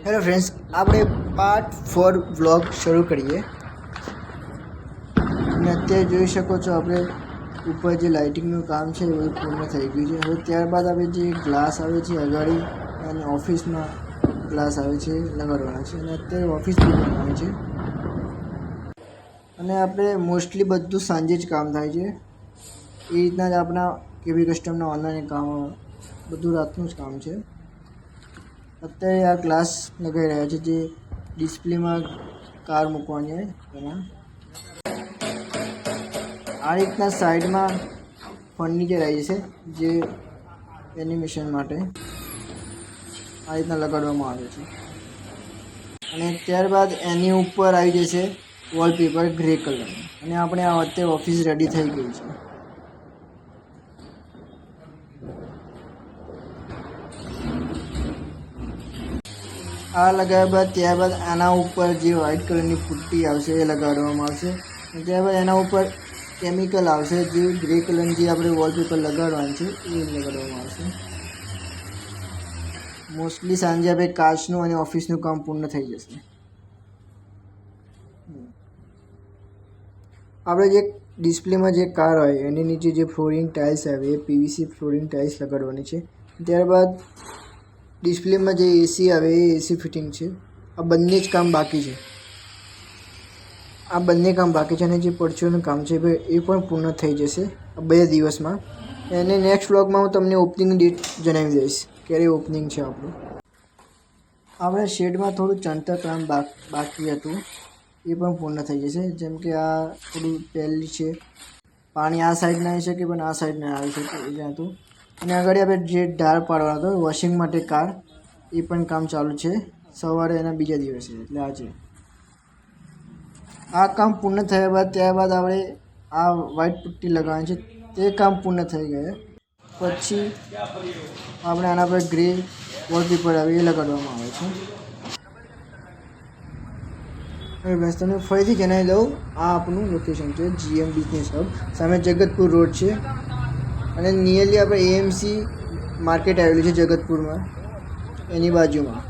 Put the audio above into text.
Hello friends, આપણે part 4 vlog શરૂ કરીએ. અને અત્યારે જોઈ શકો છો આપણે ઉપર જે લાઇટિંગનું કામ છે એ પૂર્ણ થઈ ગયું છે. હવે ત્યારબાદ આપણે જે ગ્લાસ આવે છે અગાડી અને ઓફિસમાં ગ્લાસ આવે છે લગાડવાના છે. અને અત્યારે ઓફિસ બનાવવાની છે. અને આપણે મોસ્ટલી બધું સાંજે જ કામ થાય છે. એ રીતના જ આપણા કેવી કસ્ટમના ઓનલાઈન કામ બધું રાતનું જ કામ છે. અત્યારે આ ગ્લાસ લગાવી રહ્યા છે જે ડિસ્પ્લેમાં કાર મૂકવાની હોય એમાં. આ રીતના સાઈડમાં ફર્નિચર આવી છે જે એનિમેશન માટે આ રીતના લગાડવામાં આવે છે. અને ત્યારબાદ એની ઉપર આવી જશે વોલપેપર ગ્રે કલર. અને આપણે આ અત્યારે ઓફિસ રેડી થઈ ગઈ છે. આ લગાવ્યા બાદ ત્યારબાદ આના ઉપર જે વ્હાઇટ કલરની પુટ્ટી આવશે એ લગાડવામાં આવશે. ત્યારબાદ એના ઉપર કેમિકલ આવશે જે ગ્રે કલરની જે આપણે વોલપેપર લગાડવાનું છે એ લગાડવામાં આવશે. મોસ્ટલી સાંજે આપણે કાચનું અને ઓફિસનું કામ પૂર્ણ થઈ જશે. આપણે જે ડિસ્પ્લેમાં જે કાર હોય એની નીચે જે ફ્લોરિંગ ટાઇલ્સ આવે એ પીવીસી ફ્લોરિંગ ટાઇલ્સ લગાડવાની છે. ત્યારબાદ ડિસ્પ્લેમાં જે એસી આવે એ એસી ફિટિંગ છે. આ બંને જ કામ બાકી છે. આ બંને કામ બાકી છે. અને જે પડછોનું કામ છે એ પણ પૂર્ણ થઈ જશે આ 2 દિવસમાં. અને નેક્સ્ટ વ્લોગમાં હું તમને ઓપનિંગ ડેટ જણાવી દઈશ ક્યારે ઓપનિંગ છે આપણું. આપણે શેડમાં થોડું ચણતર કામ બાકી હતું એ પણ પૂર્ણ થઈ જશે. જેમ કે આ થોડું પહેલી છે, પાણી આ સાઈડ ના આવી શકે પણ આ સાઈડ ના આવી શકે એ હતું. અને આગળ આપણે જે ઢાળ પાડવાનો હતો વોશિંગ માટે કાર એ પણ કામ ચાલુ છે સવારે એના બીજા દિવસે એટલે આજે. આ કામ પૂર્ણ થયા બાદ ત્યારબાદ આપણે આ વ્હાઇટ પુટ્ટી લગાવવાની છે તે કામ પૂર્ણ થઈ ગયા પછી આપણે આના પર ગ્રે વોલપેપર આવે એ લગાડવામાં આવે છે. હવે બસ તમને ફરીથી જણાવી દઉં, આ આપણું લોકેશન છે GM બિઝનેસ હબ. સામે જગતપુર રોડ છે અને નિયરલી આપણે AMC માર્કેટ આવેલું છે જગતપુરમાં એની બાજુમાં.